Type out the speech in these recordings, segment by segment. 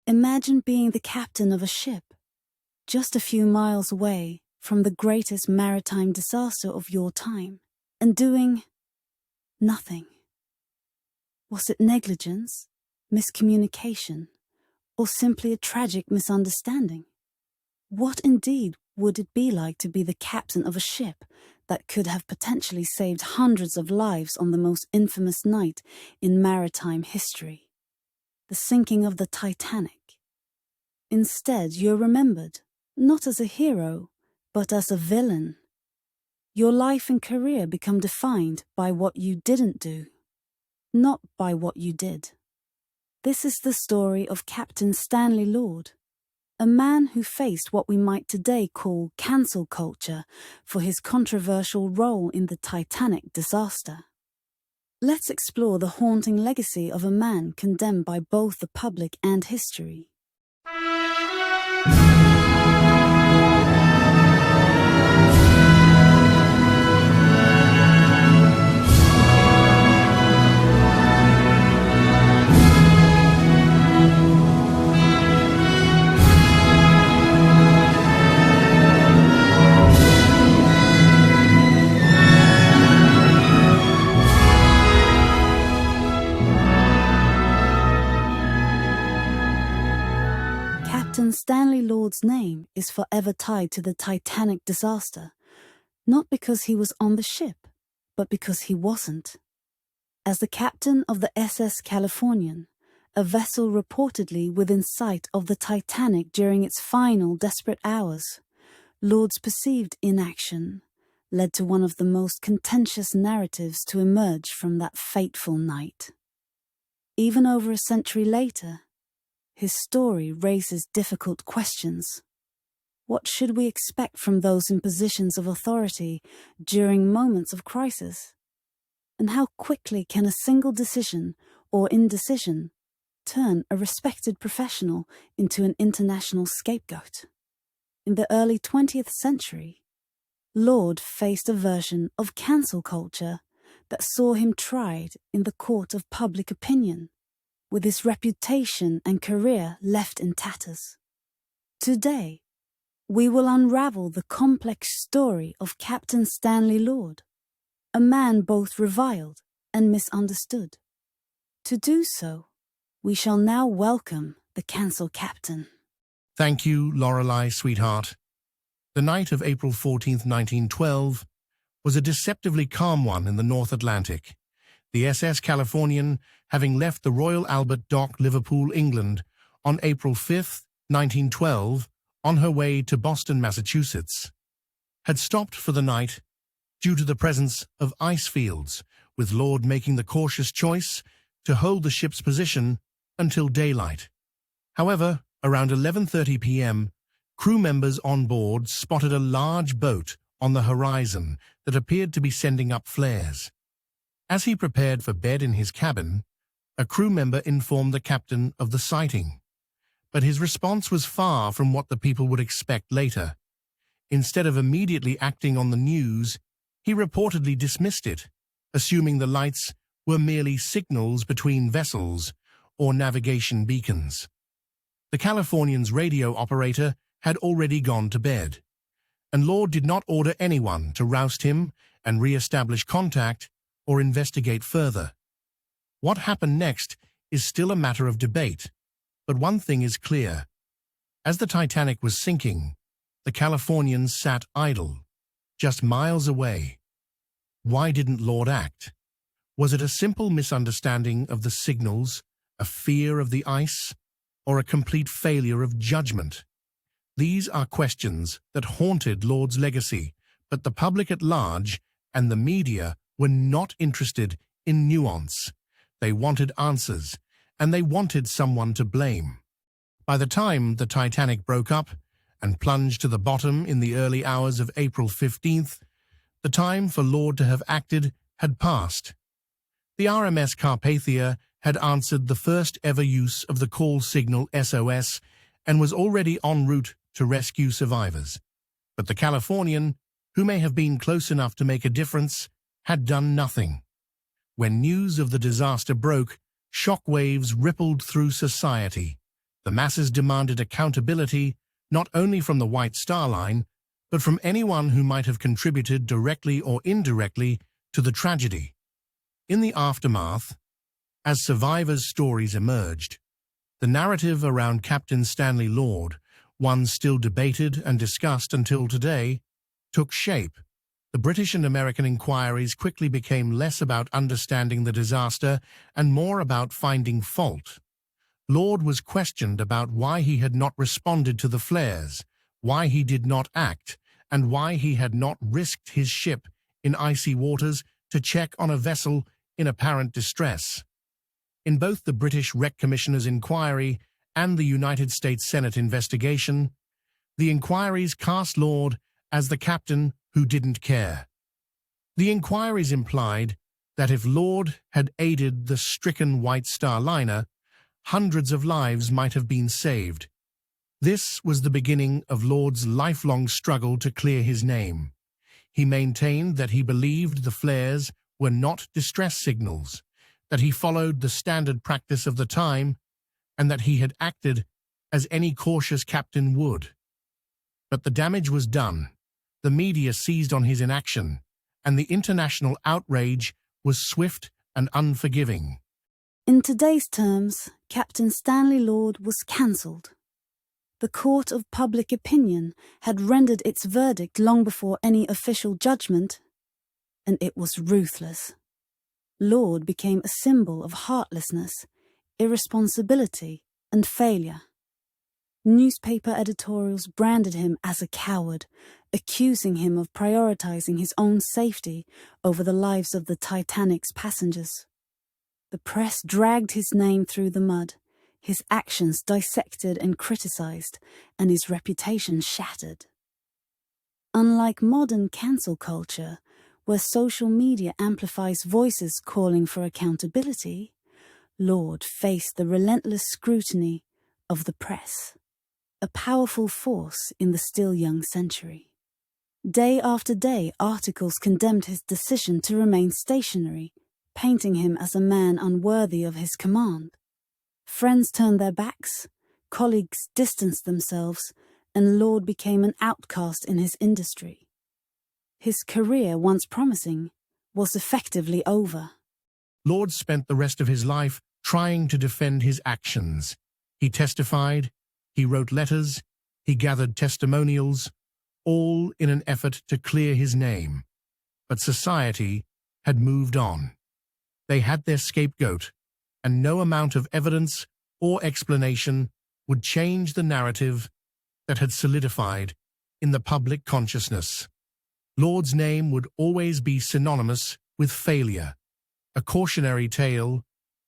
Imagine being the captain of a ship, just a few miles away from the greatest maritime disaster of your time, and doing nothing. Was it negligence, miscommunication, or simply a tragic misunderstanding? What indeed would it be like to be the captain of a ship that could have potentially saved hundreds of lives on the most infamous night in maritime history, the sinking of the Titanic? Instead, you're remembered, not as a hero, but as a villain. Your life and career become defined by what you didn't do, not by what you did. This is the story of Captain Stanley Lord, a man who faced what we might today call cancel culture for his controversial role in the Titanic disaster. Let's explore the haunting legacy of a man condemned by both the public and history. Captain Stanley Lord's name is forever tied to the Titanic disaster, not because he was on the ship, but because he wasn't. As the captain of the SS Californian, a vessel reportedly within sight of the Titanic during its final desperate hours, Lord's perceived inaction led to one of the most contentious narratives to emerge from that fateful night. Even over a century later, his story raises difficult questions. What should we expect from those in positions of authority during moments of crisis? And how quickly can a single decision or indecision turn a respected professional into an international scapegoat? In the early 20th century, Lord faced a version of cancel culture that saw him tried in the court of public opinion, with his reputation and career left in tatters. Today, we will unravel the complex story of Captain Stanley Lord, a man both reviled and misunderstood. To do so, we shall now welcome the cancel captain. Thank you, Lorelei, sweetheart. The night of April 14th, 1912, was a deceptively calm one in the North Atlantic. The SS Californian, having left the Royal Albert Dock, Liverpool, England, on April 5th, 1912, on her way to Boston, Massachusetts, had stopped for the night due to the presence of ice fields, with Lord making the cautious choice to hold the ship's position until daylight. However, around 11:30 p.m., crew members on board spotted a large boat on the horizon that appeared to be sending up flares. As he prepared for bed in his cabin, a crew member informed the captain of the sighting. But his response was far from what the people would expect later. Instead of immediately acting on the news, he reportedly dismissed it, assuming the lights were merely signals between vessels or navigation beacons. The Californian's radio operator had already gone to bed, and Lord did not order anyone to roust him and re-establish contact or investigate further. What happened next is still a matter of debate, but one thing is clear. As the Titanic was sinking, the Californians sat idle, just miles away. Why didn't Lord act? Was it a simple misunderstanding of the signals, a fear of the ice, or a complete failure of judgment? These are questions that haunted Lord's legacy, but the public at large and the media were not interested in nuance. They wanted answers, and they wanted someone to blame. By the time the Titanic broke up and plunged to the bottom in the early hours of April 15th, the time for Lord to have acted had passed. The RMS Carpathia had answered the first ever use of the call signal SOS and was already en route to rescue survivors. But the Californian, who may have been close enough to make a difference, had done nothing. When news of the disaster broke, shockwaves rippled through society. The masses demanded accountability not only from the White Star Line, but from anyone who might have contributed directly or indirectly to the tragedy. In the aftermath, as survivors' stories emerged, the narrative around Captain Stanley Lord, one still debated and discussed until today, took shape. The British and American inquiries quickly became less about understanding the disaster and more about finding fault. Lord was questioned about why he had not responded to the flares, why he did not act, and why he had not risked his ship in icy waters to check on a vessel in apparent distress. In both the British Wreck Commissioner's inquiry and the United States Senate investigation, the inquiries cast Lord as the captain who didn't care. The inquiries implied that if Lord had aided the stricken White Star liner, hundreds of lives might have been saved. This was the beginning of Lord's lifelong struggle to clear his name. He maintained that he believed the flares were not distress signals, that he followed the standard practice of the time, and that he had acted as any cautious captain would. But the damage was done. The media seized on his inaction, and the international outrage was swift and unforgiving. In today's terms, Captain Stanley Lord was cancelled. The court of public opinion had rendered its verdict long before any official judgment, and it was ruthless. Lord became a symbol of heartlessness, irresponsibility, and failure. Newspaper editorials branded him as a coward, accusing him of prioritizing his own safety over the lives of the Titanic's passengers. The press dragged his name through the mud, his actions dissected and criticized, and his reputation shattered. Unlike modern cancel culture, where social media amplifies voices calling for accountability, Lord faced the relentless scrutiny of the press, a powerful force in the still young century. Day after day, articles condemned his decision to remain stationary, painting him as a man unworthy of his command. Friends turned their backs, colleagues distanced themselves, and Lord became an outcast in his industry. His career, once promising, was effectively over. Lord spent the rest of his life trying to defend his actions. He testified, he wrote letters, he gathered testimonials, all in an effort to clear his name. But society had moved on. They had their scapegoat, and no amount of evidence or explanation would change the narrative that had solidified in the public consciousness. Lord's name would always be synonymous with failure, a cautionary tale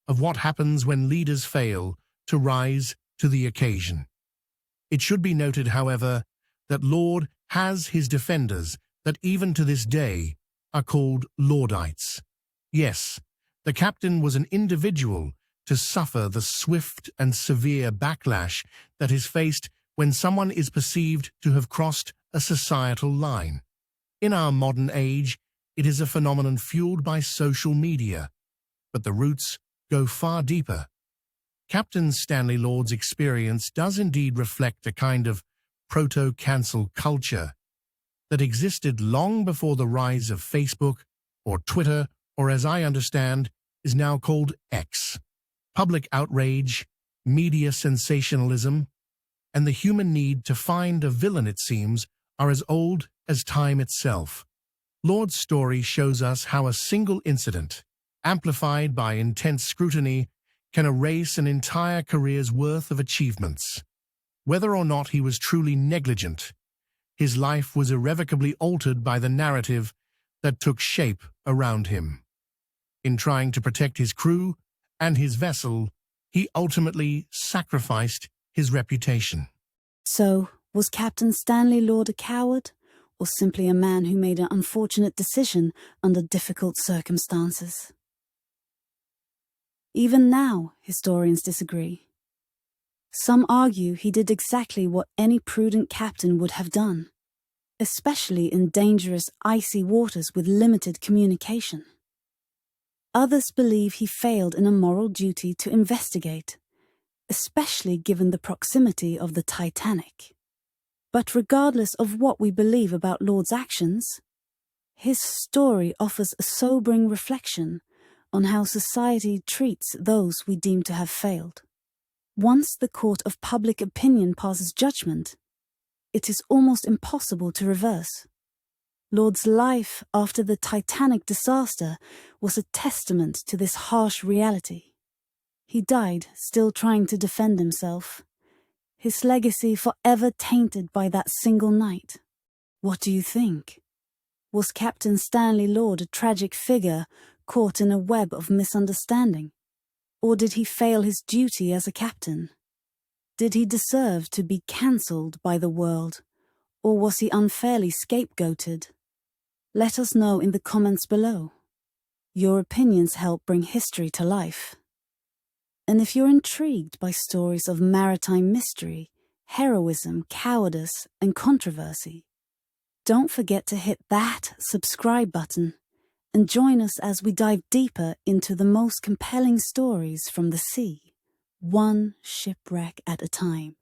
of what happens when leaders fail to rise to the occasion. It should be noted, however, that Lord has his defenders that even to this day are called Lordites. Yes, the captain was an individual to suffer the swift and severe backlash that is faced when someone is perceived to have crossed a societal line. In our modern age, it is a phenomenon fueled by social media, but the roots go far deeper. Captain Stanley Lord's experience does indeed reflect a kind of proto-cancel culture that existed long before the rise of Facebook or Twitter, or as I understand, is now called X. Public outrage, media sensationalism, and the human need to find a villain, it seems, are as old as time itself. Lord's story shows us how a single incident, amplified by intense scrutiny, can erase an entire career's worth of achievements. Whether or not he was truly negligent, his life was irrevocably altered by the narrative that took shape around him. In trying to protect his crew and his vessel, he ultimately sacrificed his reputation. So, was Captain Stanley Lord a coward, or simply a man who made an unfortunate decision under difficult circumstances? Even now, historians disagree. Some argue he did exactly what any prudent captain would have done, especially in dangerous, icy waters with limited communication. Others believe he failed in a moral duty to investigate, especially given the proximity of the Titanic. But regardless of what we believe about Lord's actions, his story offers a sobering reflection on how society treats those we deem to have failed. Once the court of public opinion passes judgment, it is almost impossible to reverse. Lord's life after the Titanic disaster was a testament to this harsh reality. He died still trying to defend himself, his legacy forever tainted by that single night. What do you think? Was Captain Stanley Lord a tragic figure caught in a web of misunderstanding? Or did he fail his duty as a captain? Did he deserve to be cancelled by the world, or was he unfairly scapegoated? Let us know in the comments below. Your opinions help bring history to life. And if you're intrigued by stories of maritime mystery, heroism, cowardice, and controversy, don't forget to hit that subscribe button and join us as we dive deeper into the most compelling stories from the sea, one shipwreck at a time.